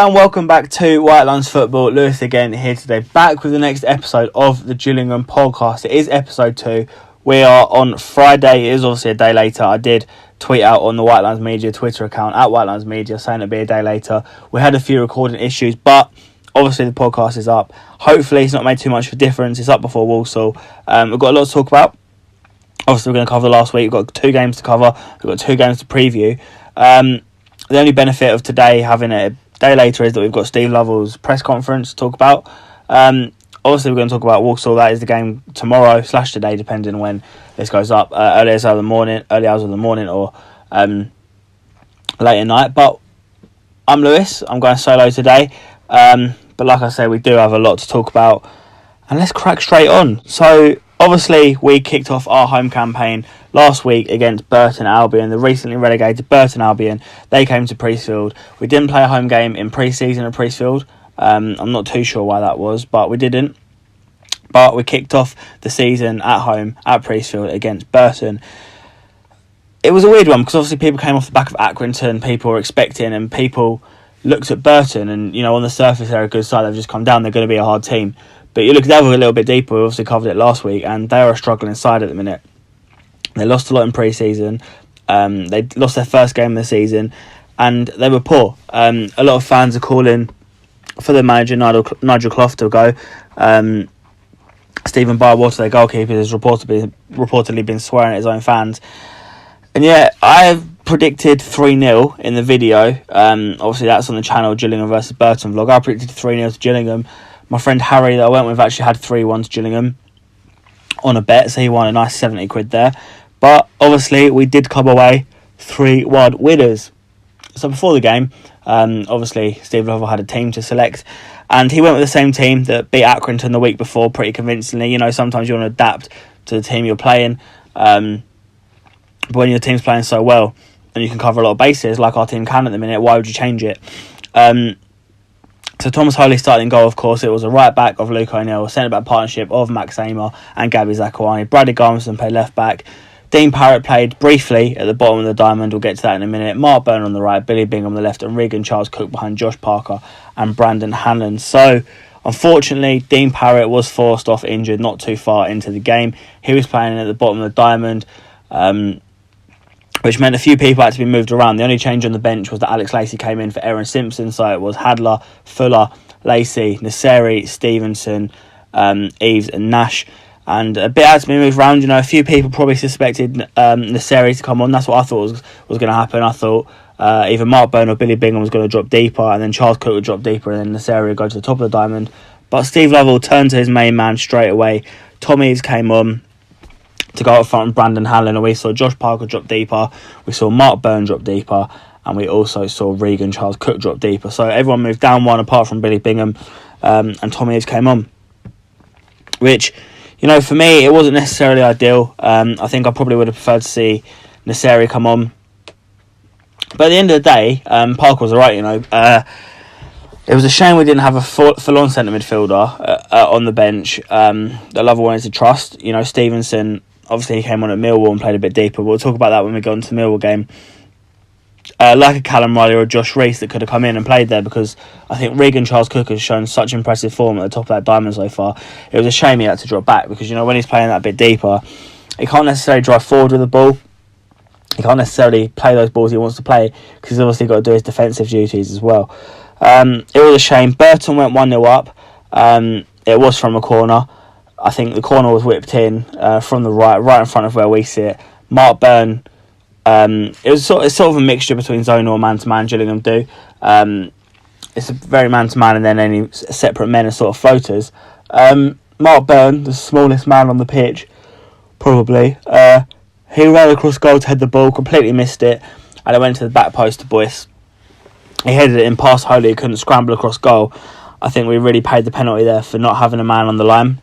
Hello and welcome back to WhiteLinesFootball. Lewis again here today, back with the next episode of the Gillingham Podcast. It is episode 2. We are on Friday. It is obviously a day later. I did tweet out on the White Lines Media Twitter account at White Lines Media saying it'd be a day later. We had a few recording issues, but obviously the podcast is up. Hopefully it's not made too much of a difference. It's up before Walsall. We've got a lot to talk about. Obviously we're going to cover the last week. We've got 2 games to cover. We've got 2 games to preview. The only benefit of today having a day later is that we've got Steve Lovell's press conference to talk about. Obviously we're going to talk about Walsall. That is the game tomorrow / today, depending on when this goes up, early hours of the morning or late at night. But I'm Lewis. I'm going solo today, but like I say, we do have a lot to talk about, and let's crack straight on. So obviously we kicked off our home campaign last week against Burton Albion, the recently relegated Burton Albion. They came to Priestfield. We didn't play a home game in pre-season at Priestfield. I'm not too sure why that was, but we didn't. But we kicked off the season at home at Priestfield against Burton. It was a weird one because obviously people came off the back of Accrington, people were expecting, and people looked at Burton and, you know, on the surface they're a good side, they've just come down, they're going to be a hard team. But you look at them a little bit deeper, we obviously covered it last week, and they are a struggling side at the minute. They lost a lot in pre-season. They lost their first game of the season, and they were poor. A lot of fans are calling for the manager, Nigel Clough, to go. Stephen Bywater, their goalkeeper, has reportedly been swearing at his own fans. And yeah, I predicted 3-0 in the video. Obviously, that's on the channel, Gillingham versus Burton vlog. I predicted 3-0 to Gillingham. My friend Harry that I went with actually had 3-1 to Gillingham on a bet, so he won a nice 70 quid there. But obviously we did come away 3-1 winners. So before the game, obviously Steve Lovell had a team to select, and he went with the same team that beat Accrington the week before pretty convincingly. You know, sometimes you want to adapt to the team you're playing, but when your team's playing so well and you can cover a lot of bases like our team can at the minute, why would you change it? So Thomas Holy started in goal, of course. It was a right back of Luke O'Neill, a centre back partnership of Max Amer and Gabby Zakuani. Bradley Garmison played left back. Dean Parrott played briefly at the bottom of the diamond. We'll get to that in a minute. Mark Burton on the right, Billy Bingham on the left, and Regan Charles Cook behind Josh Parker and Brandon Hanlon. So unfortunately, Dean Parrott was forced off injured not too far into the game. He was playing at the bottom of the diamond, which meant a few people had to be moved around. The only change on the bench was that Alex Lacey came in for Aaron Simpson, so it was Hadler, Fuller, Lacey, Nasseri, Stevenson, Eves and Nash. And a bit had to be moved around. You know, a few people probably suspected Nasseri to come on. That's what I thought was going to happen. I thought either Mark Byrne or Billy Bingham was going to drop deeper, and then Charles Cook would drop deeper, and then Nasseri would go to the top of the diamond. But Steve Lovell turned to his main man straight away. Tom Eves came on to go up front with Brandon Hanlon, and we saw Josh Parker drop deeper, we saw Mark Byrne drop deeper, and we also saw Regan Charles Cook drop deeper. So everyone moved down one apart from Billy Bingham, and Tom Eves came on, which, you know, for me it wasn't necessarily ideal. I think I probably would have preferred to see Nasseri come on, but at the end of the day, Parker was alright. You know, it was a shame we didn't have a full-on centre midfielder on the bench that Lovell wanted to trust. You know, Stevenson, obviously he came on at Millwall and played a bit deeper. We'll talk about that when we go into the Millwall game. Like a Callum Riley or a Josh Rhys that could have come in and played there, because I think Regan Charles Cook has shown such impressive form at the top of that diamond so far. It was a shame he had to drop back, because, you know, when he's playing that bit deeper, he can't necessarily drive forward with the ball. He can't necessarily play those balls he wants to play, because he's obviously got to do his defensive duties as well. It was a shame. Burton went 1-0 up. It was from a corner. I think the corner was whipped in from the right in front of where we sit. Mark Byrne, it's sort of a mixture between zonal and man-to-man Gillingham do. It's a very man-to-man, and then any separate men are sort of floaters. Mark Byrne, the smallest man on the pitch, probably, he ran across goal to head the ball, completely missed it, and it went to the back post to Boyce. He headed it in past Holy, he couldn't scramble across goal. I think we really paid the penalty there for not having a man on the line.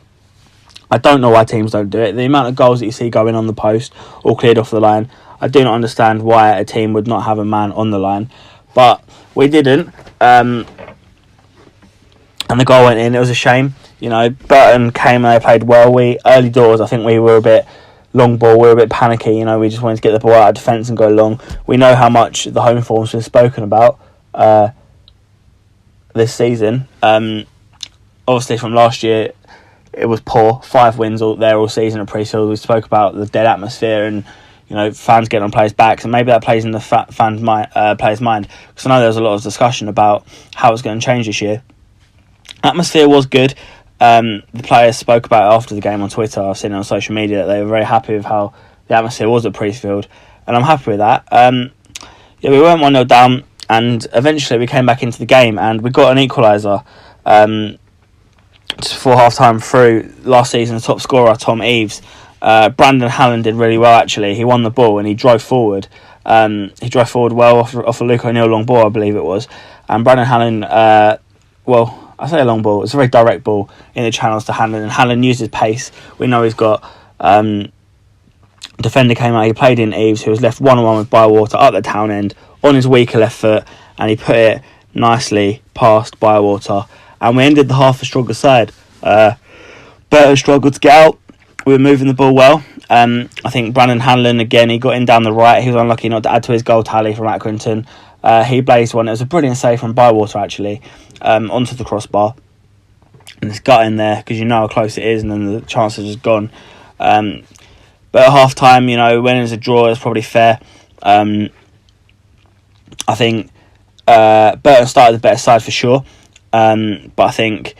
I don't know why teams don't do it. The amount of goals that you see going on the post or cleared off the line, I do not understand why a team would not have a man on the line. But we didn't. And the goal went in. It was a shame. You know, Burton came and they played well. Early doors, I think we were a bit long ball, we were a bit panicky. You know, we just wanted to get the ball out of defence and go long. We know how much the home form's been spoken about. this season. Obviously from last year, it was poor. 5 wins all season at Priestfield. We spoke about the dead atmosphere and, you know, fans getting on players' backs, and maybe that plays in the players' mind. Because I know there was a lot of discussion about how it's going to change this year. Atmosphere was good. The players spoke about it after the game on Twitter. I've seen it on social media that they were very happy with how the atmosphere was at Priestfield, and I'm happy with that. We weren't 1-0 down, and eventually we came back into the game, and we got an equaliser before half-time through last season's top scorer, Tom Eaves. Brandon Hallen did really well, actually. He won the ball and he drove forward. He drove forward well off a Luke O'Neill long ball, I believe it was. And Brandon Hallen, I say a long ball, it's a very direct ball in the channels to Hallen, and Hallen used his pace. We know he's got... defender came out, he played in Eaves, who was left 1-on-1 with Bywater up the town end on his weaker left foot, and he put it nicely past Bywater. And we ended the half a stronger side. Burton struggled to get out. We were moving the ball well. I think Brandon Hanlon, again, he got in down the right. He was unlucky not to add to his goal tally from Accrington. He blazed one. It was a brilliant save from Bywater, actually, onto the crossbar. And it's got in there because you know how close it is, and then the chances are just gone. But at half-time, you know, when it was a draw, it's probably fair. I think Burton started the better side for sure. But I think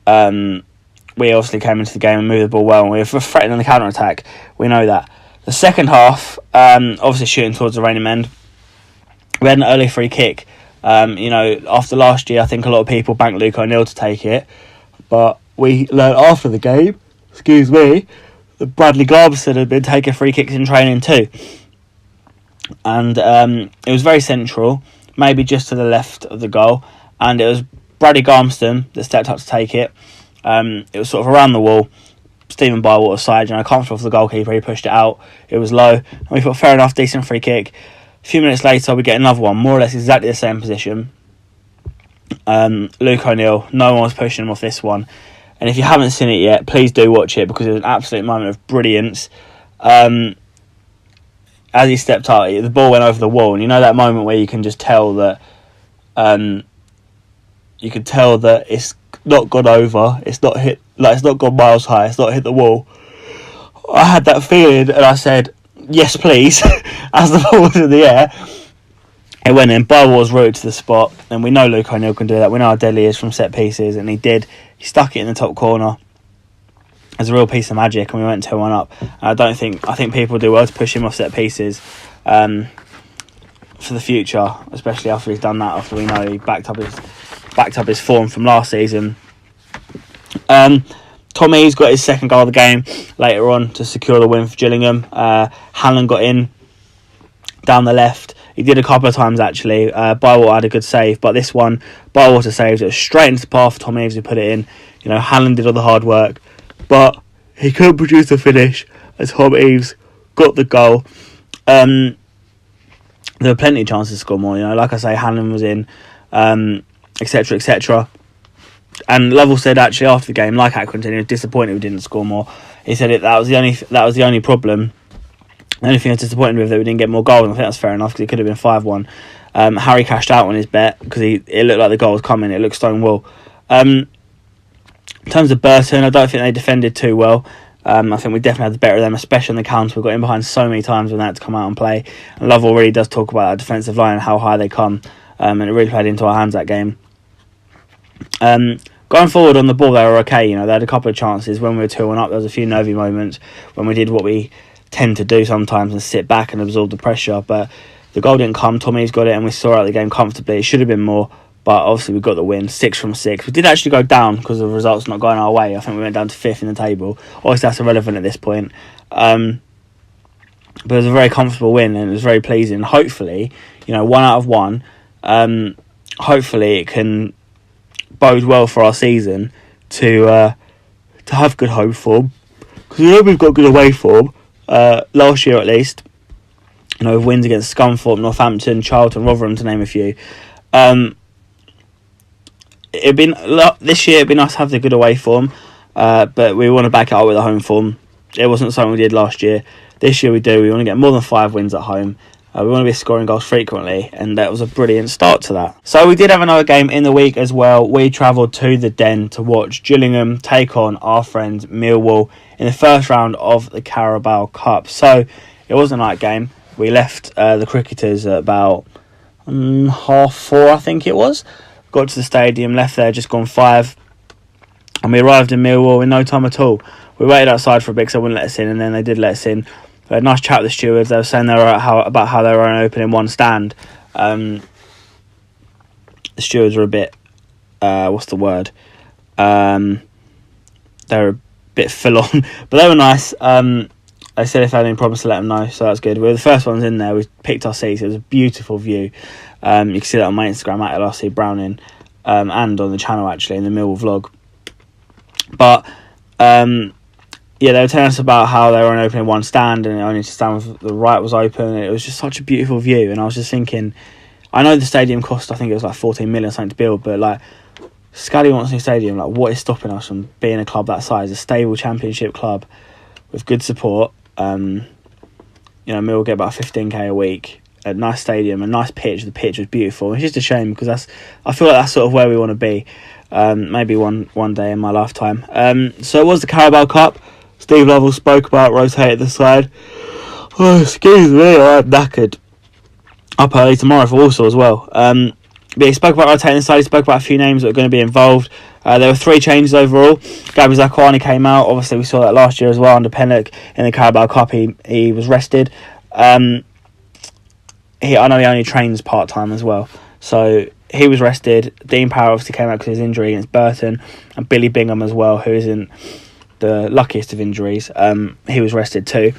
we obviously came into the game and moved the ball well, and we were threatening on the counter-attack. We know that. The second half, obviously shooting towards the raining end, we had an early free kick. After last year, I think a lot of people banked Luke O'Neill to take it, but we learned after the game, that Bradley Glarbson had been taking free kicks in training too. And it was very central, maybe just to the left of the goal, and it was Bradley Garmston that stepped up to take it. It was sort of around the wall, Stephen Bywater's side, comfortable for the goalkeeper. He pushed it out. It was low, and we thought, fair enough, decent free kick. A few minutes later, we get another one, more or less exactly the same position. Luke O'Neill, no one was pushing him off this one. And if you haven't seen it yet, please do watch it, because it was an absolute moment of brilliance. As he stepped out, the ball went over the wall, and you know that moment where you can just tell that it's not gone over, it's not hit, like it's not gone miles high, it's not hit the wall. I had that feeling, and I said, yes please, as the ball was in the air. It went in, Bywater's rooted to the spot, and we know Luke O'Neill can do that. We know how deadly he is from set pieces, and he did. He stuck it in the top corner. It's a real piece of magic, and we went 2-1 up. I think people do well to push him off set pieces for the future, especially after he's done that, after we know he backed up his form from last season. Tommy's got his second goal of the game later on to secure the win for Gillingham. Hanlon got in down the left. He did a couple of times, actually. Bywater had a good save, but this one, Bywater saved it straight into the path for Tom Eaves, who put it in. Hanlon did all the hard work, but he couldn't produce the finish as Tom Eaves got the goal. There were plenty of chances to score more. Like I say, Hanlon was in, etc., etc. And Lovell said, actually, after the game, like Accrington, he was disappointed we didn't score more. He said that was the only problem. The only thing I was disappointed with that we didn't get more goals, and I think that's fair enough, because it could have been 5-1. Harry cashed out on his bet because it looked like the goal was coming. It looked stone wall. In terms of Burton, I don't think they defended too well. I think we definitely had the better of them, especially on the counter. We got in behind so many times when they had to come out and play. And Lovell really does talk about our defensive line and how high they come, and it really played into our hands that game. Going forward on the ball, they were okay. They had a couple of chances when we were 2-1 up. There was a few nervy moments when we did what we tend to do sometimes and sit back and absorb the pressure, but the goal didn't come. Tommy's got it, and we saw out the game comfortably. It should have been more, but obviously we got the win, 6 from 6. We did actually go down because of the results not going our way. I think we went down to 5th in the table. Obviously that's irrelevant at this point, but it was a very comfortable win, and it was very pleasing. Hopefully, 1 out of 1, hopefully it can bode well for our season to have good home form, because we know we've got good away form. Last year at least, with wins against Scunthorpe, Northampton, Charlton, Rotherham, to name a few. This year it'd be nice to have the good away form, but we want to back it up with the home form. It wasn't something we did last year. This year we do. We want to get more than 5 wins at home. We want to be scoring goals frequently, and that was a brilliant start to that. So we did have another game in the week as well. We travelled to the Den to watch Gillingham take on our friends Millwall in the first round of the Carabao Cup. So it was a night game. We left the cricketers at about 4:30, I think it was. Got to the stadium, left there, just gone 5. And we arrived in Millwall in no time at all. We waited outside for a bit because they wouldn't let us in, and then they did let us in. We had a nice chat with the stewards. They were saying about how they were only open in one stand. The stewards were a bit, what's the word? They were a bit full on, but they were nice. They said if they had any problems to let them know, so that's good. We were the first ones in there. We picked our seats. It was a beautiful view. You can see that on my Instagram at LRC Browning, and on the channel actually in the Millwall vlog. But yeah, they were telling us about how they were only open in one stand, and only to stand with the right was open. It was just such a beautiful view, and I was just thinking, I know the stadium cost, I think it was like 14 million or something to build, but like Scally wants a new stadium. Like, what is stopping us from being a club that size, a stable championship club with good support? You know, Mill will get about 15k a week, a nice stadium, a nice pitch. The pitch was beautiful. It's just a shame because I feel like that's sort of where we want to be. Maybe one day in my lifetime. So it was the Carabao Cup. Steve Lovell spoke about rotating the side. Oh, excuse me, I'm knackered. Up early tomorrow for Walsall as well. But he spoke about rotating the side. He spoke about a few names that are going to be involved. There were 3 changes overall. Gabby Zakwani came out. Obviously, we saw that last year as well under Pennock in the Carabao Cup. He was rested. I know he only trains part-time as well. So he was rested. Dean Power obviously came out because of his injury against Burton. And Billy Bingham as well, who isn't the luckiest of injuries. He was rested too.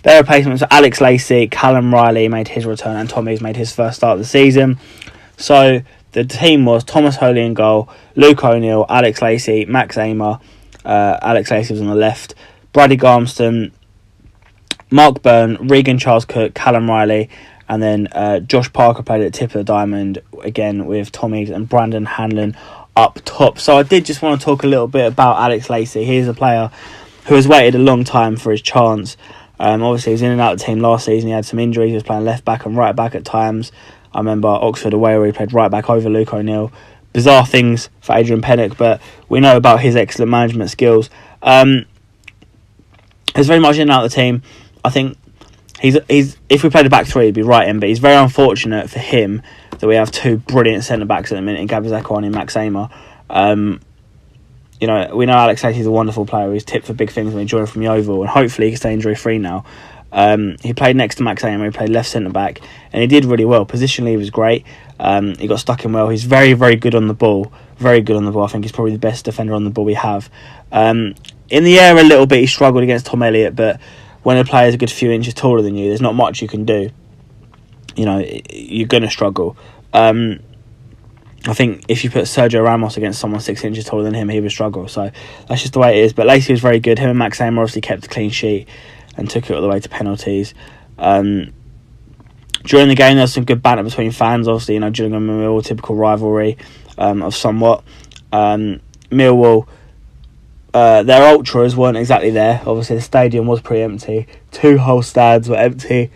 Their replacements were Alex Lacey, Callum Riley made his return, and Tommy's made his first start of the season. So the team was Thomas Holy in goal, Luke O'Neill, Alex Lacey, Max Amer. Alex Lacey was on the left, Brady Garmston, Mark Burn, Regan Charles Cook, Callum Riley, and then Josh Parker played at the tip of the diamond again with Tommy's and Brandon Hanlon up top. So I did just want to talk a little bit about Alex Lacey. He's a player who has waited a long time for his chance. Obviously, he was in and out of the team last season. He had some injuries. He was playing left back and right back at times. I remember Oxford away where he played right back over Luke O'Neill. Bizarre things for Adrian Pennock, but we know about his excellent management skills. He's very much in and out of the team. I think he's if we played a back 3, he'd be right in, but he's very unfortunate for him that we have 2 brilliant centre-backs at the minute in Gabby Zakwani and Max Amer. You know, we know Alex Lacey's a wonderful player. He's tipped for big things when he joined from Yeovil, and hopefully he can stay injury-free now. He played next to Max Amer. He played left centre-back, and he did really well. Positionally, he was great. He got stuck in well. He's very, very good on the ball. Very good on the ball. I think he's probably the best defender on the ball we have. In the air a little bit, he struggled against Tom Elliott, but when a player's a good few inches taller than you, there's not much you can do. You know, you're going to struggle. I think if you put Sergio Ramos against someone 6 inches taller than him, he would struggle. So that's just the way it is. But Lacey was very good. Him and Max Amer obviously kept a clean sheet and took it all the way to penalties. During the game, there was some good banter between fans. Obviously, you know, Gillingham and Millwall, typical rivalry of somewhat. Millwall, their ultras weren't exactly there. Obviously, the stadium was pretty empty. 2 whole stands were empty.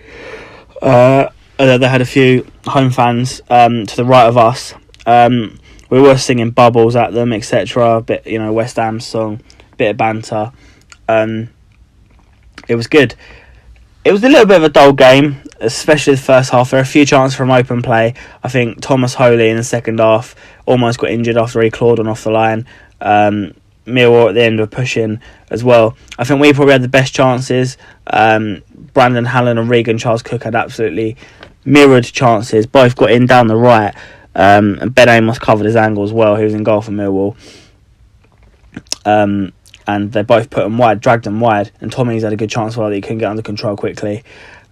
They had a few home fans to the right of us. We were singing Bubbles at them, etc. A bit, you know, West Ham song, bit of banter. It was good. It was a little bit of a dull game, especially the first half. There were a few chances from open play. I think Thomas Holy in the second half almost got injured after he clawed on off the line. Millwall at the end were pushing as well. I think we probably had the best chances. Brandon Hanlon and Regan Charles Cook had absolutely mirrored chances. Both got in down the right. And Ben Amos covered his angle as well. He was in goal for Millwall. And they both put them wide, dragged them wide. And Tommy's had a good chance while he couldn't get under control quickly.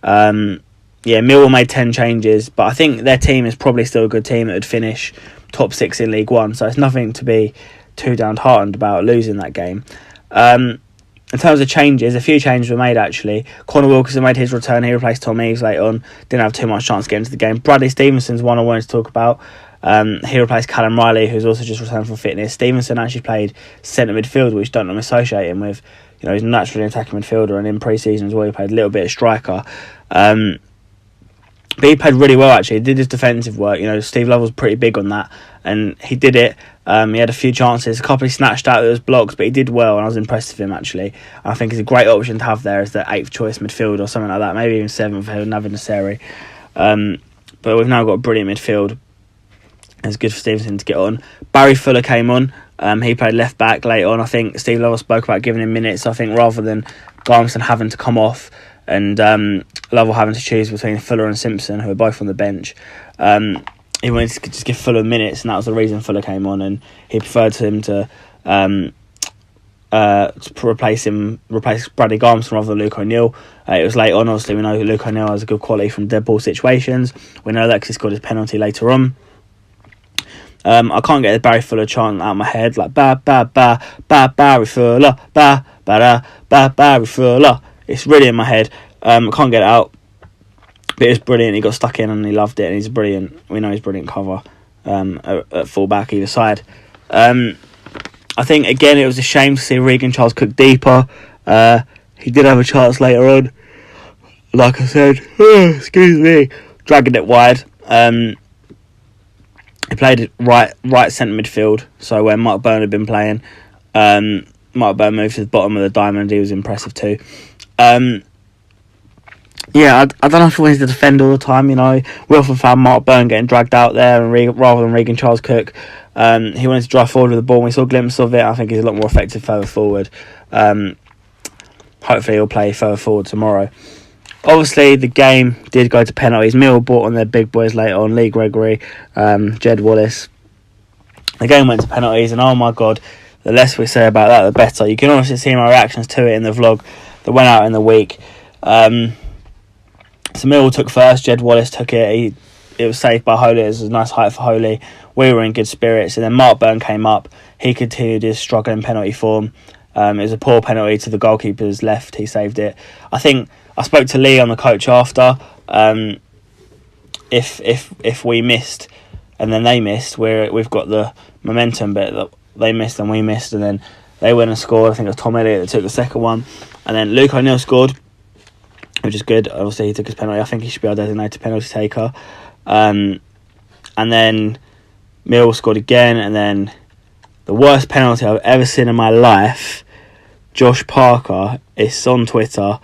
Millwall made 10 changes, but I think their team is probably still a good team that would finish top 6 in League One. So it's nothing to be too downhearted about losing that game. In terms of changes, a few changes were made actually. Connor Wilkinson made his return. He replaced Tom Eves late on. Didn't have too much chance to get into the game. Bradley Stevenson's one I wanted to talk about. He replaced Callum Riley, who's also just returned from fitness. Stevenson actually played centre midfield, which don't normally associate him with. You know, he's naturally an attacking midfielder, and in pre-season as well, he played a little bit of striker. But he played really well, actually. He did his defensive work. Steve Love was pretty big on that, and he did it. He had a few chances. A couple he snatched out of those blocks, but he did well, and I was impressed with him, actually. I think he's a great option to have there as the 8th choice midfield or something like that, maybe even 7th for Navid Nasseri. But we've now got a brilliant midfield. It's good for Stevenson to get on. Barry Fuller came on. He played left back late on. I think Steve Lovell spoke about giving him minutes. I think rather than Garmson having to come off and Lovell having to choose between Fuller and Simpson, who are both on the bench, he wanted to just give Fuller minutes, and that was the reason Fuller came on. And he preferred him to replace Bradley Garmson rather than Luke O'Neill. It was late on. Obviously, we know Luke O'Neill has a good quality from dead ball situations. We know that because he scored his penalty later on. I can't get the Barry Fuller chant out of my head, like ba ba ba ba Barry Fuller, ba ba da ba Barry Fuller. It's really in my head. I can't get it out, but it's brilliant. He got stuck in and he loved it, and he's brilliant. We know he's brilliant cover at full back either side. I think again it was a shame to see Regan Charles cook deeper. He did have a chance later on, like I said. Excuse me, dragging it wide. He played right centre midfield, so where Mark Burn had been playing. Mark Burn moved to the bottom of the diamond. He was impressive too. I don't know if he wanted to defend all the time. We often found Mark Burn getting dragged out there, and rather than Regan Charles Cook, he wanted to drive forward with the ball. We saw a glimpse of it. I think he's a lot more effective further forward. Hopefully he'll play further forward tomorrow. Obviously, the game did go to penalties. Millwall brought on their big boys later on, Lee Gregory, Jed Wallace. The game went to penalties, and oh my God, the less we say about that, the better. You can honestly see my reactions to it in the vlog that went out in the week. So Millwall took first, Jed Wallace took it. It was saved by Holy. It was a nice height for Holy. We were in good spirits, and then Mark Burn came up. He continued his struggle in penalty form. It was a poor penalty to the goalkeeper's left. He saved it. I think I spoke to Lee on the coach after. If we missed and then they missed, we've got the momentum, but they missed and we missed, and then they went and scored. I think it was Tom Elliott that took the second one, and then Luke O'Neill scored, which is good. Obviously, he took his penalty. I think he should be our designated penalty taker. And then Mill scored again, and then the worst penalty I've ever seen in my life. Josh Parker, it's on Twitter.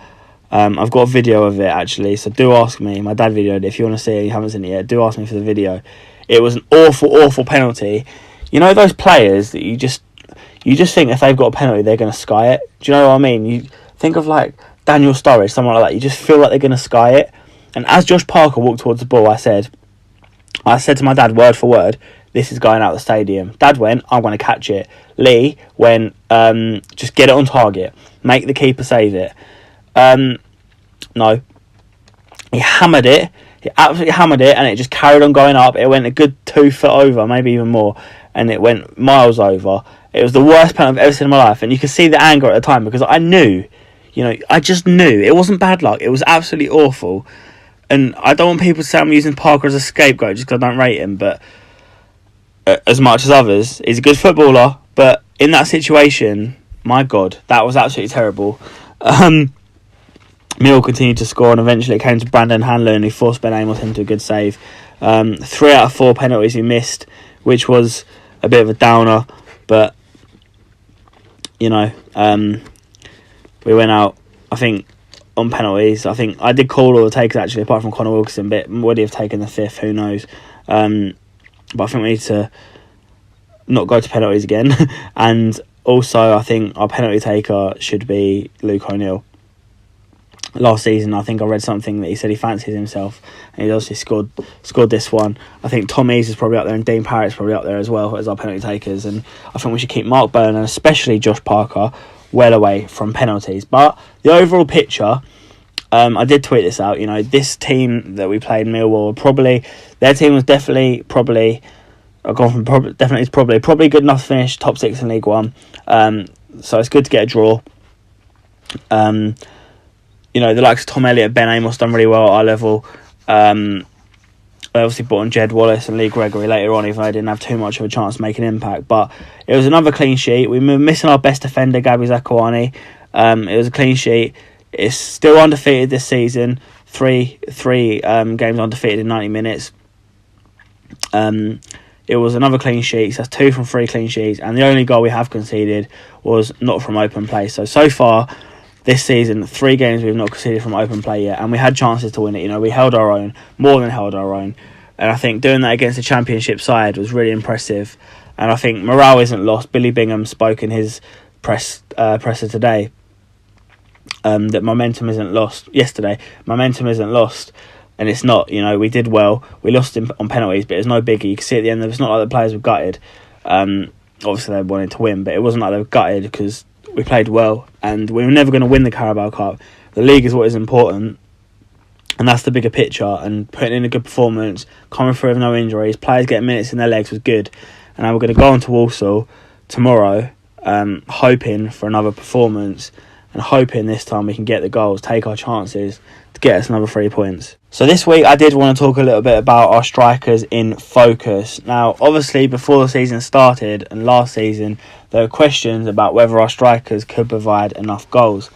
I've got a video of it actually, so do ask me. My dad videoed it. If you want to see it and you haven't seen it yet, do ask me for the video. It was an awful penalty. Those players that you just think if they've got a penalty they're going to sky it. Do you know what I mean? You think of like Daniel Sturridge, someone like that. You just feel like they're going to sky it. And as Josh Parker walked towards the ball, I said to my dad word for word, this is going out the stadium. Dad went, I'm going to catch it. Lee went, just get it on target. Make the keeper save it. No. He hammered it. He absolutely hammered it, and it just carried on going up. It went a good 2 foot over, maybe even more, and it went miles over. It was the worst penalty I've ever seen in my life, and you could see the anger at the time because I knew, I just knew. It wasn't bad luck. It was absolutely awful. And I don't want people to say I'm using Parker as a scapegoat just because I don't rate him, but as much as others, he's a good footballer, but in that situation, my God, that was absolutely terrible. Mill continued to score, and eventually it came to Brandon Hanlon, who forced Ben Amos into a good save. 3 out of 4 penalties he missed, which was a bit of a downer, but we went out, I think, on penalties. I think I did call all the takers actually, apart from Connor Wilkinson, but would he have taken the 5th? Who knows? But I think we need to not go to penalties again. And also, I think our penalty taker should be Luke O'Neill. Last season, I think I read something that he said he fancies himself, and he obviously scored this one. I think Tom Ease is probably up there, and Dean Parrott's probably up there as well as our penalty takers. And I think we should keep Mark Burn and especially Josh Parker well away from penalties. But the overall picture, I did tweet this out. This team that we played, Millwall, their team was definitely probably good enough to finish top 6 in League One. So it's good to get a draw. The likes of Tom Elliott, Ben Amos done really well at our level. They obviously brought on Jed Wallace and Lee Gregory later on, even though they didn't have too much of a chance to make an impact. But it was another clean sheet. We were missing our best defender, Gabby Zakuani. It was a clean sheet. It's still undefeated this season. three games undefeated in 90 minutes. It was another clean sheet, so that's 2 from 3 clean sheets, and the only goal we have conceded was not from open play. So far this season, 3 games we've not conceded from open play yet, and we had chances to win it. You know, we held our own, more than held our own, and I think doing that against the Championship side was really impressive. And I think morale isn't lost. Billy Bingham spoke in his presser today that momentum isn't lost. Yesterday, momentum isn't lost. And it's not, you know, we did well. We lost on penalties, but it's no biggie. You can see at the end, it's not like the players were gutted. Obviously, they wanted to win, but it wasn't like they were gutted because we played well. And we were never going to win the Carabao Cup. The league is what is important. And that's the bigger picture. And putting in a good performance, coming through with no injuries, players getting minutes in their legs was good. And now we're going to go on to Walsall tomorrow, hoping for another performance. And hoping this time we can get the goals, take our chances to get us another 3 points. So this week I did want to talk a little bit about our strikers in focus. Now, obviously, before the season started and last season, there were questions about whether our strikers could provide enough goals.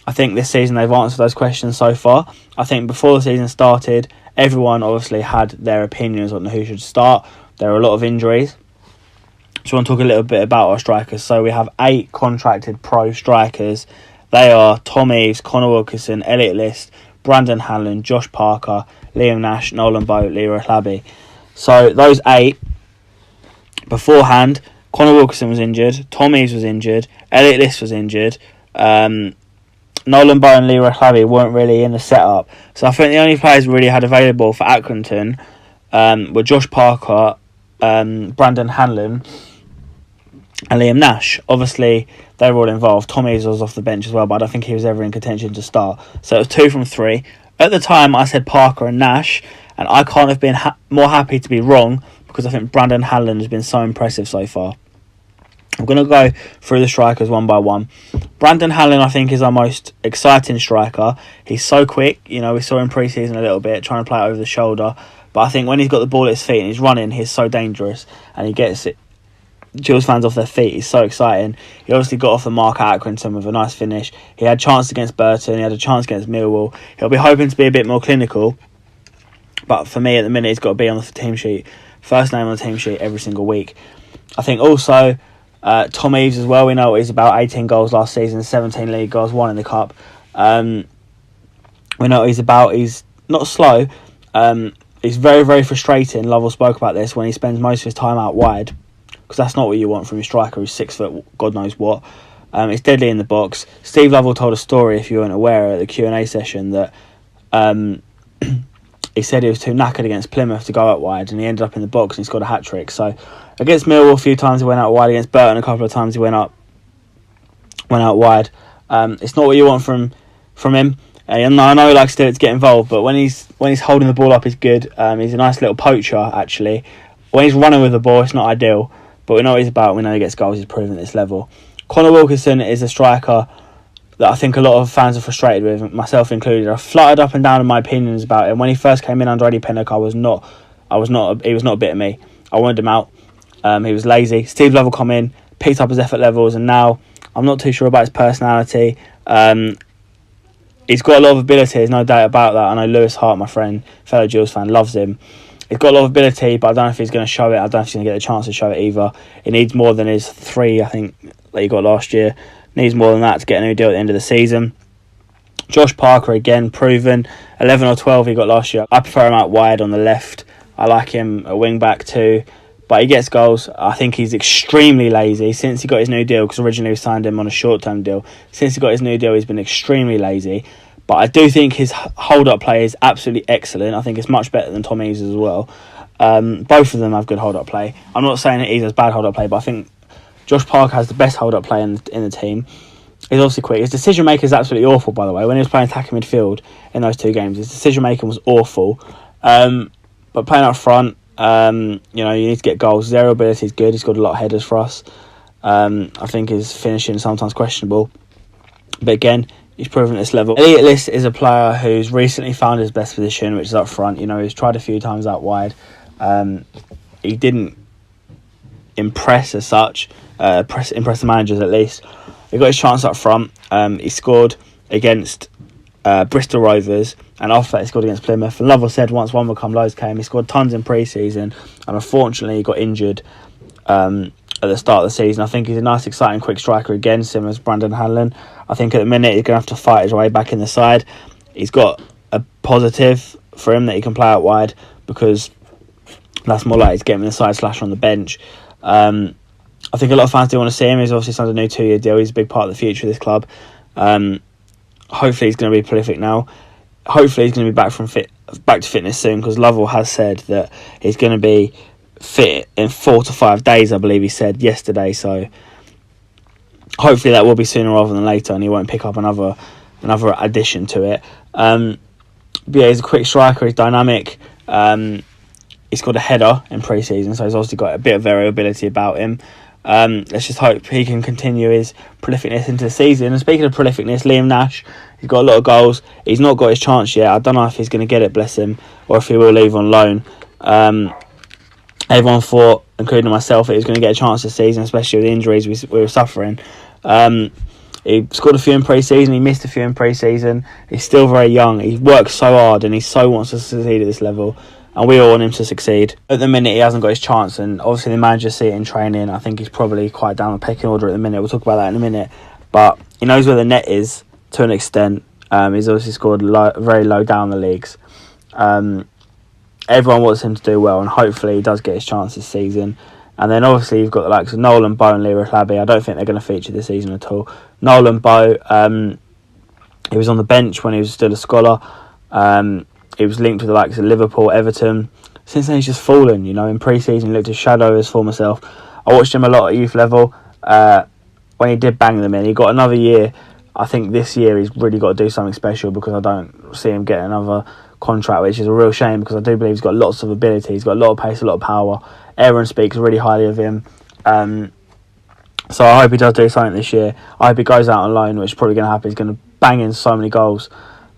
I think this season they've answered those questions so far. I think before the season started, everyone obviously had their opinions on who should start. There were a lot of injuries. So I want to talk a little bit about our strikers. So we have 8 contracted pro strikers. They are Tom Eaves, Connor Wilkinson, Elliot List, Brandon Hanlon, Josh Parker, Liam Nash, Nolan Boat, Leroy Hlabi. So those 8, beforehand, Connor Wilkinson was injured, Tom Eaves was injured, Elliot List was injured, Nolan Boat and Leroy Hlabi weren't really in the setup. So I think the only players we really had available for Accrington were Josh Parker, Brandon Hanlon and Liam Nash. Obviously, they were all involved. Tom Eaves was off the bench as well, but I don't think he was ever in contention to start. So it was 2 from 3. At the time, I said Parker and Nash, and I can't have been more happy to be wrong because I think Brandon Hanlon has been so impressive so far. I'm going to go through the strikers one by one. Brandon Hanlon, I think, is our most exciting striker. He's so quick. You know, we saw him pre-season a little bit, trying to play it over the shoulder. But I think when he's got the ball at his feet and he's running, he's so dangerous. And he gets it. Gills fans off their feet. He's so exciting. He obviously got off the mark at Accrington with a nice finish. He had a chance against Burton. He had a chance against Millwall. He'll be hoping to be a bit more clinical. But for me, at the minute, he's got to be on the team sheet. First name on the team sheet every single week. I think also Tom Eaves as well. We know he's about 18 goals last season, 17 league goals, 1 in the cup. We know what he's about. He's not slow. He's very, very frustrating. Lovell spoke about this when he spends most of his time out wide. Because that's not what you want from your striker who's 6 foot, God knows what. It's deadly in the box. Steve Lovell told a story, if you weren't aware, at the Q&A session that he said he was too knackered against Plymouth to go out wide, and he ended up in the box and he scored a hat-trick. So against Millwall a few times he went out wide, against Burton a couple of times he went out wide. It's not what you want from him. And I know he likes to get involved, but when he's holding the ball up, he's good. He's a nice little poacher, actually. When he's running with the ball, it's not ideal. But we know what he's about. We know he gets goals. He's proven at this level. Connor Wilkinson is a striker that I think a lot of fans are frustrated with, myself included. I fluttered up and down in my opinions about him. When he first came in under Eddie Pennock, he was not a bit of me. I wanted him out. He was lazy. Steve Lovell come in, picked up his effort levels, and now I'm not too sure about his personality. He's got a lot of ability, there's no doubt about that. I know Lewis Hart, my friend, fellow Gills fan, loves him. He's got a lot of ability, but I don't know if he's going to show it. I don't know if he's going to get the chance to show it either. He needs more than his 3, I think, that he got last year. Needs more than that to get a new deal at the end of the season. Josh Parker, again, proven. 11 or 12 he got last year. I prefer him out wide on the left. I like him at wing-back too. But he gets goals. I think he's extremely lazy since he got his new deal, because originally we signed him on a short-term deal. Since he got his new deal, he's been extremely lazy. But I do think his hold-up play is absolutely excellent. I think it's much better than Tom Eaves as well. Both of them have good hold-up play. I'm not saying that Eaves has bad hold-up play, but I think Josh Parker has the best hold-up play in the team. He's obviously quick. His decision-making is absolutely awful, by the way. When he was playing attacking midfield in those 2 games, his decision-making was awful. But playing up front, you need to get goals. His aerial ability is good. He's got a lot of headers for us. I think his finishing is sometimes questionable. But again, he's proven at this level. Elliot List is a player who's recently found his best position, which is up front. He's tried a few times out wide. He didn't impress as such, impress the managers at least. He got his chance up front. He scored against Bristol Rovers and after that he scored against Plymouth. And Lovell said once one would come, loads came. He scored tons in pre-season, and unfortunately he got injured at the start of the season. I think he's a nice, exciting, quick striker again, similar as Brandon Hanlon. I think at the minute he's going to have to fight his way back in the side. He's got a positive for him that he can play out wide, because that's more likely to get him in the side / on the bench. I think a lot of fans do want to see him. He's obviously signed a new 2-year deal. He's a big part of the future of this club. Hopefully he's going to be prolific now. Hopefully he's going to be back to fitness soon, because Lovell has said that he's going to be fit in 4 to 5 days, I believe he said yesterday. So hopefully that will be sooner rather than later, and he won't pick up another addition to it. But yeah, he's a quick striker. He's dynamic. He scored a header in pre-season, so he's obviously got a bit of variability about him. Let's just hope he can continue his prolificness into the season. And speaking of prolificness, Liam Nash, he's got a lot of goals. He's not got his chance yet. I don't know if he's going to get it, bless him, or if he will leave on loan. Everyone thought, including myself, that he was going to get a chance this season, especially with the injuries we were suffering. He scored a few in pre-season. He missed a few in pre-season. He's still very young. He works so hard, and he so wants to succeed at this level. And we all want him to succeed. At the minute, he hasn't got his chance, and obviously the manager see it in training. I think he's probably quite down the pecking order at the minute. We'll talk about that in a minute. But he knows where the net is to an extent. He's obviously scored very low down the leagues. Everyone wants him to do well, and hopefully he does get his chance this season. And then obviously you've got the likes of Nolan, Bow and Leroy Labby. I don't think they're going to feature this season at all. Nolan, Bow, he was on the bench when he was still a scholar. He was linked with the likes of Liverpool, Everton. Since then, he's just fallen. In pre-season, he looked his shadow of his former self. I watched him a lot at youth level. When he did bang them in, he got another year. I think this year he's really got to do something special, because I don't see him getting another contract, which is a real shame, because I do believe he's got lots of ability. He's got a lot of pace, a lot of power. Aaron speaks really highly of him. So I hope he does do something this year. I hope he goes out on loan, which is probably going to happen. He's going to bang in so many goals.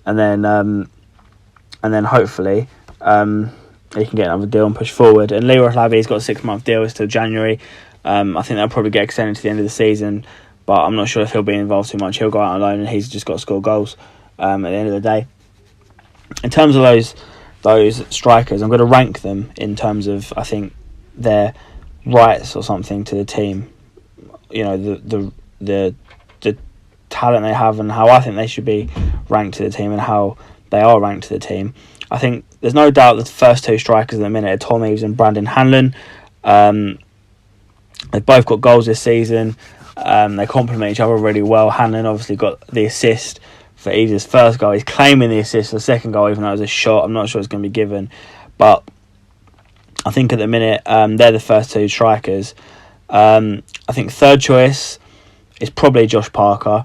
And then hopefully he can get another deal and push forward. And Leroy Labby's got a 6-month deal till January. I think that'll probably get extended to the end of the season, but I'm not sure if he'll be involved too much. He'll go out on loan, and he's just got to score goals at the end of the day. In terms of those strikers, I'm going to rank them in terms of, I think, their rights or something to the team. The talent they have, and how I think they should be ranked to the team, and how they are ranked to the team. I think there's no doubt that the first two strikers at the minute are Tom Eaves and Brandon Hanlon. They've both got goals this season. They complement each other really well. Hanlon obviously got the assist for Eaves' first goal. He's claiming the assist for the second goal, even though it was a shot. I'm not sure it's going to be given. But I think at the minute, they're the first two strikers. I think third choice is probably Josh Parker.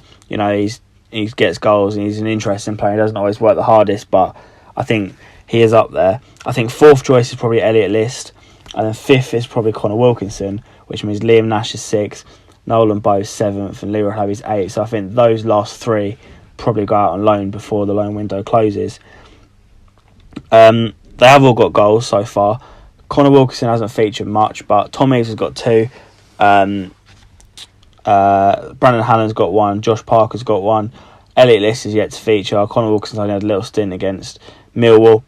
He gets goals, and he's an interesting player. He doesn't always work the hardest, but I think he is up there. I think fourth choice is probably Elliot List, and then fifth is probably Connor Wilkinson, which means Liam Nash is 6th, Nolan Bow 7th, and Leroy Labby is 8th. So I think those last three probably go out on loan before the loan window closes. They have all got goals so far. Connor Wilkinson hasn't featured much, but Tom Eaves has got 2. Brandon Hanlon's got 1. Josh Parker's got 1. Elliot List is yet to feature. Connor Wilkinson's only had a little stint against Millwall.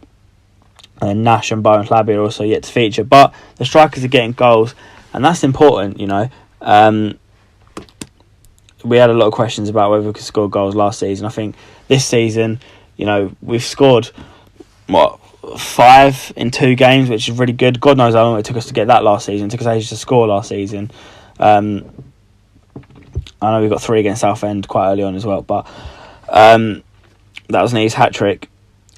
And Nash and Bow and Labby are also yet to feature. But the strikers are getting goals, and that's important, We had a lot of questions about whether we could score goals last season. I think this season, we've scored, 5 in 2 games, which is really good. God knows how long it took us to get that last season. It took us ages to score last season. I know we got 3 against Southend quite early on as well, but that was an East hat-trick.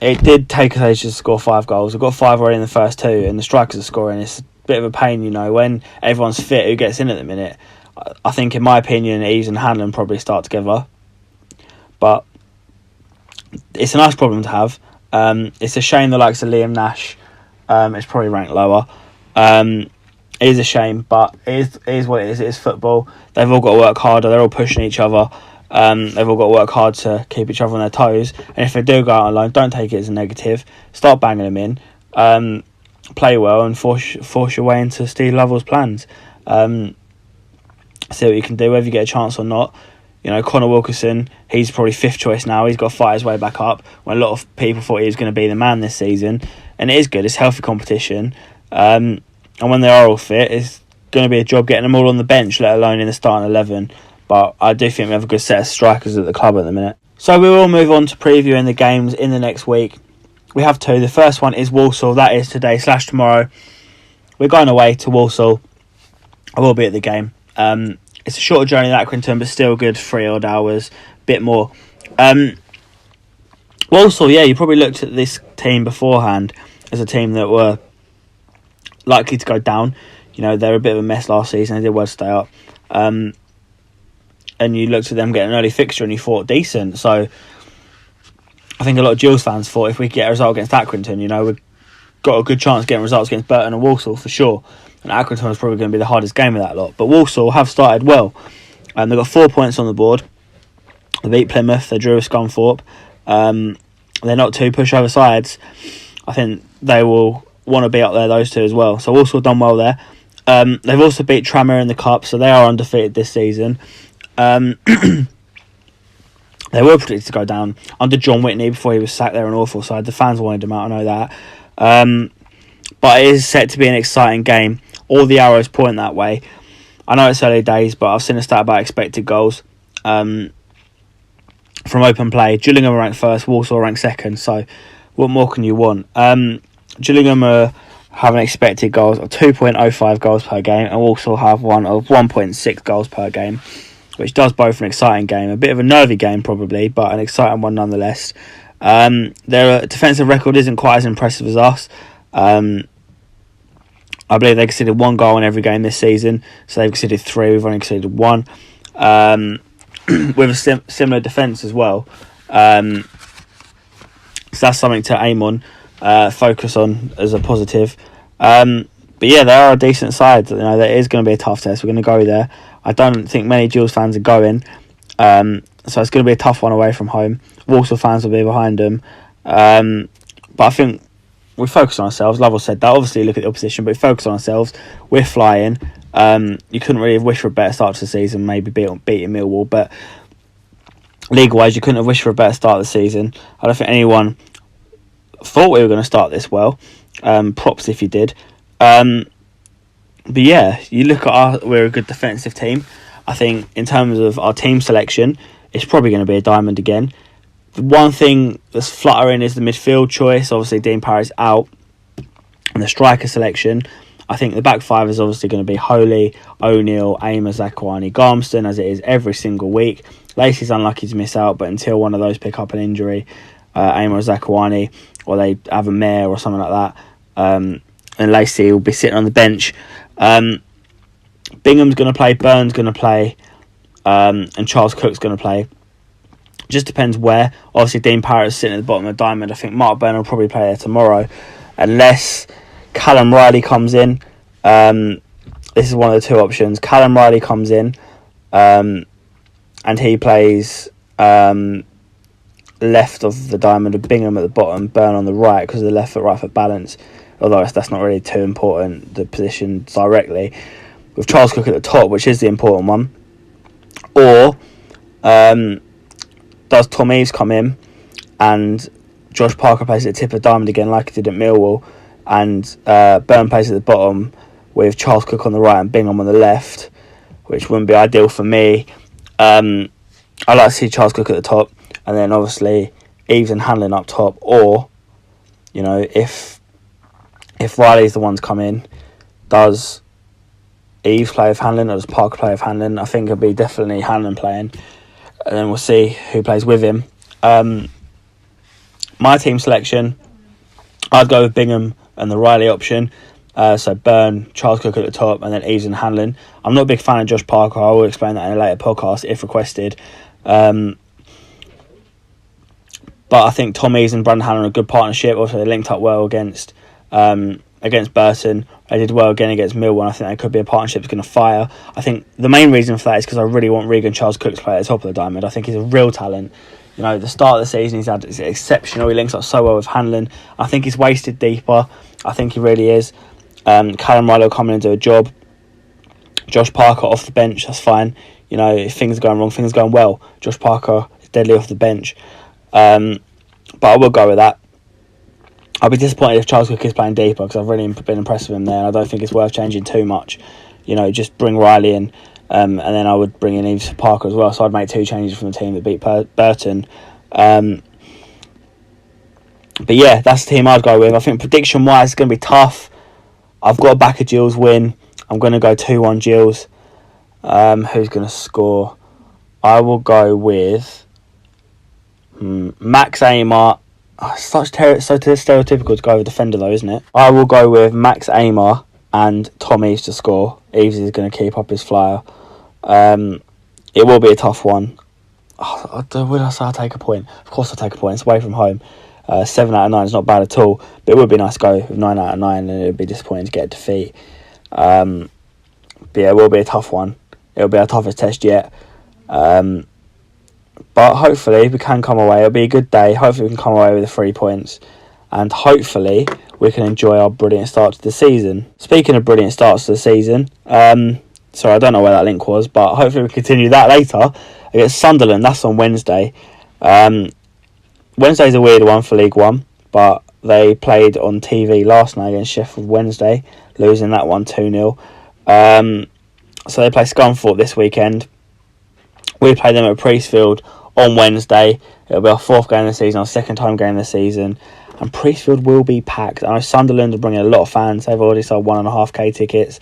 It did take us ages to score 5 goals. We've got 5 already in the first 2, and the strikers are scoring. It's a bit of a pain, when everyone's fit, who gets in at the minute. I think, in my opinion, Eaves and Hanlon probably start together. But it's a nice problem to have. It's a shame the likes of Liam Nash is probably ranked lower. It is a shame, but it is what it is. It is football. They've all got to work harder. They're all pushing each other. They've all got to work hard to keep each other on their toes. And if they do go out on loan, don't take it as a negative. Start banging them in. Play well and force your way into Steve Lovell's plans. See what you can do, whether you get a chance or not. Connor Wilkinson, he's probably 5th choice now. He's got to fight his way back up when a lot of people thought he was going to be the man this season. And it is good. It's healthy competition. And when they are all fit, it's going to be a job getting them all on the bench, let alone in the starting 11. But I do think we have a good set of strikers at the club at the minute. So we will move on to previewing the games in the next week. We have 2. The first one is Walsall. That is today/tomorrow. We're going away to Walsall. I will be at the game. It's a shorter journey than Accrington, but still good 3 odd hours, bit more. Walsall, you probably looked at this team beforehand as a team that were likely to go down. They were a bit of a mess last season. They did well to stay up. And you looked at them getting an early fixture and you thought decent. So I think a lot of Gills fans thought if we get a result against Accrington, we've got a good chance of getting results against Burton and Walsall for sure. And Accrington was probably going to be the hardest game of that lot. But Walsall have started well. They've got 4 points on the board. They beat Plymouth. They drew with Scunthorpe. They're not 2 pushover sides. I think they will want to be up there, those 2 as well. So Walsall done well there. They've also beat Tranmere in the Cup, so they are undefeated this season. They were predicted to go down under John Whitney before he was sacked. They're an awful side. The fans wanted him out, I know that. But it is set to be an exciting game. All the arrows point that way. I know it's early days, but I've seen a stat about expected goals from open play. Gillingham are ranked 1st, Walsall ranked 2nd, so what more can you want? Gillingham have an expected goals of 2.05 goals per game, and Walsall have one of 1.6 goals per game, which does both an exciting game. A bit of a nervy game probably, but an exciting one nonetheless. Their defensive record isn't quite as impressive as us. I believe they conceded 1 goal in every game this season, so they've conceded 3. We've only conceded 1. With a similar defence as well. So that's something to aim on, focus on as a positive. But they are a decent side. That is going to be a tough test. We're going to go there. I don't think many Gills fans are going. So it's going to be a tough one away from home. Walsall fans will be behind them. But I think we focus on ourselves. Lovell said that. Obviously, look at the opposition, but we focus on ourselves. We're flying. You couldn't really have wished for a better start to the season, maybe beating Millwall, but league-wise, you couldn't have wished for a better start of the season. I don't think anyone thought we were going to start this well. Props if you did. But you look at we're a good defensive team. I think in terms of our team selection, it's probably going to be a diamond again. The one thing that's fluttering is the midfield choice. Obviously, Dean Parry's out. And the striker selection, I think the back 5 is obviously going to be Holy, O'Neill, Amer, Zakuani, Garmston, as it is every single week. Lacey's unlucky to miss out, but until one of those pick up an injury, Amer or Zakuani, or they have a mare or something like that, and Lacey will be sitting on the bench. Bingham's going to play, Byrne's going to play, and Charles Cook's going to play. Just depends where. Obviously, Dean Parrett's sitting at the bottom of the diamond. I think Mark Byrne will probably play there tomorrow, unless Callum Riley comes in. This is one of the 2 options. Callum Riley comes in, and he plays left of the diamond, with Bingham at the bottom, Byrne on the right because of the left foot, right foot balance. Although that's not really too important, the position directly. With Charles Cook at the top, which is the important one. Or does Tom Eaves come in and Josh Parker plays at the tip of the diamond again like he did at Millwall, and Byrne plays at the bottom with Charles Cook on the right and Bingham on the left, which wouldn't be ideal for me. I like to see Charles Cook at the top, and then obviously Eaves and Hanlon up top. Or, if Riley's the one to come in, does Eaves play with Hanlon or does Parker play with Hanlon? I think it'll be definitely Hanlon playing, and then we'll see who plays with him. My team selection, I'd go with Bingham and the Riley option. So Byrne, Charles Cook at the top, and then Eaves and Hanlon. I'm not a big fan of Josh Parker. I will explain that in a later podcast if requested. But I think Tom Eaves and Brandon Hanlon are a good partnership. Also, they linked up well against Burton. They did well again against Millwall, and I think that could be a partnership that's going to fire. I think the main reason for that is because I really want Regan Charles Cook to play at the top of the diamond. I think he's a real talent. The start of the season he's had is exceptional. He links up so well with Hanlon. I think he's wasted deeper. I think he really is. Callum Riley will come in and do a job. Josh Parker off the bench, that's fine. You know, if things are going wrong, things are going well. Josh Parker is deadly off the bench. But I will go with that. I'll be disappointed if Charles Cook is playing deeper, because I've really been impressed with him there, and I don't think it's worth changing too much. You know, just bring Riley in, and then I would bring in Rhys Parker as well. So I'd make 2 changes from the team that beat Burton. But yeah, that's the team I'd go with. I think prediction-wise, it's going to be tough. I've got to back a Gills win. I'm going to go 2-1 Gills. Who's going to score? I will go with Max Amar. Oh, so stereotypical to go with a defender though, isn't it? I will go with Max Amar and Tom Eves to score. Eves is going to keep up his flyer. It will be a tough one. Would I say I'll take a point? Of course I'll take a point. It's away from home. 7 out of 9 is not bad at all. But it would be nice to go with 9 out of 9, and it would be disappointing to get a defeat. But yeah, it will be a tough one. It'll be our toughest test yet. But hopefully we can come away. It'll be a good day. Hopefully we can come away with the 3 points. And hopefully we can enjoy our brilliant start to the season. Speaking of brilliant starts to the season, sorry, I don't know where that link was, but hopefully we continue that later against Sunderland. That's on Wednesday. Wednesday's a weird one for League One, but they played on TV last night against Sheffield Wednesday, losing that one 2-0. So they play Scunthorpe this weekend. We play them at Priestfield on Wednesday. It'll be our 4th game of the season, our 2nd time game of the season. And Priestfield will be packed. I know Sunderland are bringing a lot of fans. They've already sold 1.5k tickets.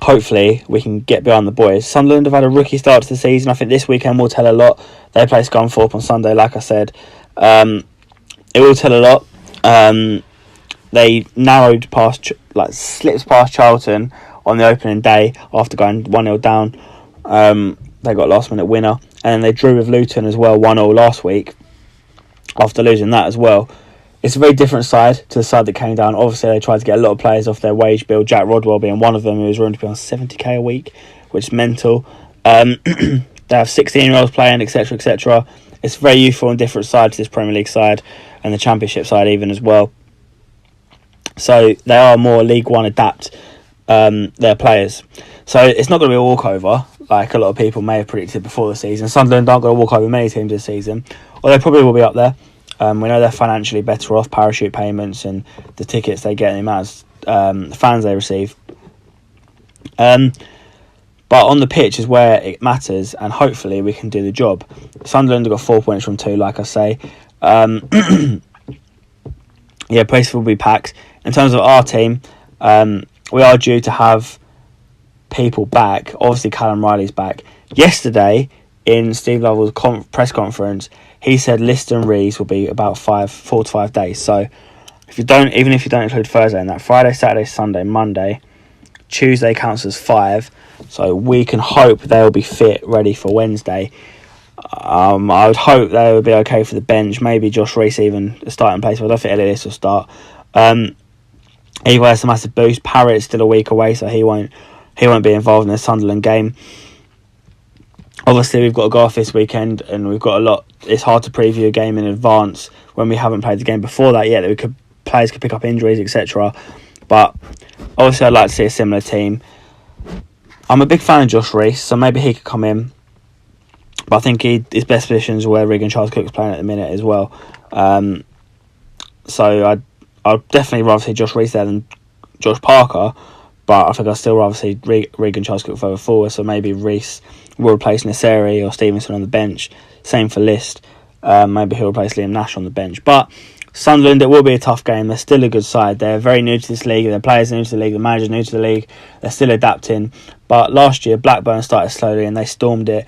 Hopefully we can get behind the boys. Sunderland have had a rookie start to the season. I think this weekend will tell a lot. They play Scunthorpe on Sunday, like I said. It will tell a lot. They narrowed past, slipped past Charlton on the opening day after going 1-0 down. They got a last minute winner. And then they drew with Luton as well, 1-0 last week, after losing that as well. It's a very different side to the side that came down. Obviously, they tried to get a lot of players off their wage bill. Jack Rodwell being one of them, who was rumored to be on 70k a week, which is mental. They have 16-year-olds playing, etc., etc. It's a very youthful and different side to this Premier League side and the Championship side even as well. So they are more League One adapt, their players. So it's not going to be a walkover, like a lot of people may have predicted before the season. Sunderland aren't going to walk over many teams this season, or they probably will be up there. We know they're financially better off, parachute payments and the tickets they get and the amount of fans they receive. But on the pitch is where it matters, and hopefully we can do the job. Sunderland have got 4 points from 2, like I say. Yeah, Priestfield will be packed. In terms of our team, we are due to have people back. Obviously, Callum Riley's back. Yesterday, in Steve Lovell's press conference, he said Lister and Rhys will be about 4 to 5 days. So, if you don't include Thursday in that, Friday, Saturday, Sunday, Monday, Tuesday counts as 5. So we can hope they'll be fit, ready for Wednesday. I would hope they would be okay for the bench. Maybe Josh Rhys even a starting place, but I don't think Ellis will start. Eagle has a massive boost. Parrott's still a week away, so he won't be involved in the Sunderland game. Obviously, we've got to go off this weekend, and we've got a lot. It's hard to preview a game in advance when we haven't played the game before that yet. Players could pick up injuries, etc. But obviously, I'd like to see a similar team. I'm a big fan of Josh Rhys, so maybe he could come in. But I think his best position is where Regan Charles Cook's playing at the minute as well. So I'd definitely rather see Josh Rhys there than Josh Parker. But I think I'd still rather see Regan Charles Cook further forward. So maybe Rhys will replace Nasseri or Stevenson on the bench. Same for List. Maybe he'll replace Liam Nash on the bench. But Sunderland, it will be a tough game. They're still a good side. They're very new to this league. Their players are new to the league. The manager's new to the league. They're still adapting. But last year, Blackburn started slowly and they stormed it.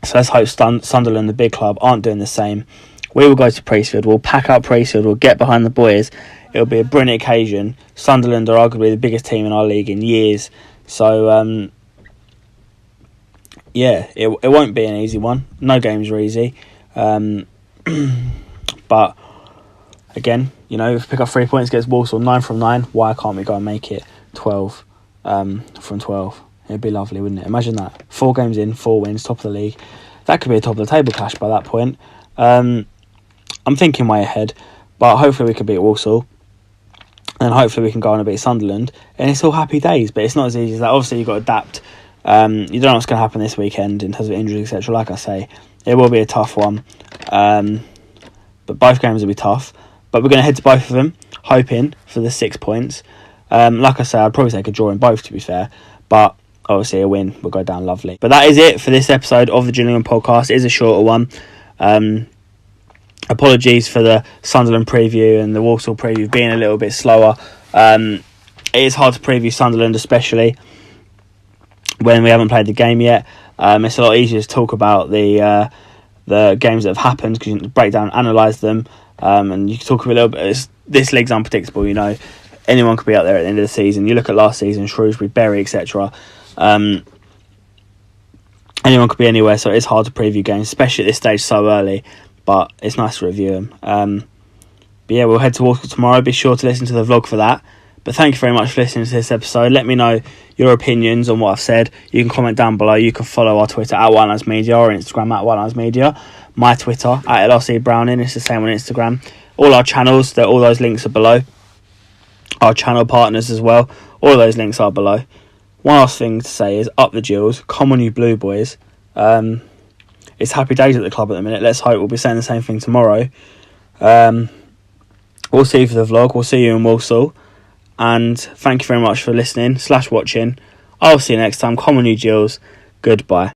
So let's hope Sunderland, the big club, aren't doing the same. We will go to Priestfield. We'll pack up Priestfield. We'll get behind the boys. It'll be a brilliant occasion. Sunderland are arguably the biggest team in our league in years. So, yeah, it won't be an easy one. No games are easy. But, again, if we pick up 3 points against Walsall, 9 from 9, why can't we go and make it 12 from 12? It'd be lovely, wouldn't it? Imagine that. 4 games in, 4 wins, top of the league. That could be a top of the table clash by that point. I'm thinking way ahead, but hopefully we could beat Walsall. and hopefully we can go on and beat Sunderland, and it's all happy days. But it's not as easy as that. Obviously, you've got to adapt. You don't know what's going to happen this weekend in terms of injuries, etc. Like I say, it will be a tough one, but both games will be tough. But we're going to head to both of them, hoping for the 6 points. Like I say, I'd probably take a draw in both, to be fair, but obviously a win will go down lovely. But that is it for this episode of the Gillingham Podcast. It is a shorter one. Apologies for the Sunderland preview and the Walsall preview being a little bit slower. It is hard to preview Sunderland, especially when we haven't played the game yet. It's a lot easier to talk about the games that have happened because you can break down and analyse them, and you can talk a little bit. This league's unpredictable, you know. Anyone could be out there at the end of the season. You look at last season, Shrewsbury, Bury, etc. Anyone could be anywhere, so it's hard to preview games, especially at this stage so early. But it's nice to review them. But yeah, we'll head to Walsall tomorrow. Be sure to listen to the vlog for that. But thank you very much for listening to this episode. Let me know your opinions on what I've said. You can comment down below. You can follow our Twitter at WhiteLinesMedia or Instagram at WhiteLinesMedia. My Twitter at LRC Browning. It's the same on Instagram. All our channels, all those links are below. Our channel partners as well. All those links are below. One last thing to say is up the Gills. Come on, you Blue Boys. It's happy days at the club at the minute. Let's hope we'll be saying the same thing tomorrow. We'll see you for the vlog. We'll see you in Walsall. And thank you very much for listening / watching. I'll see you next time. Come on, you Gills. Goodbye.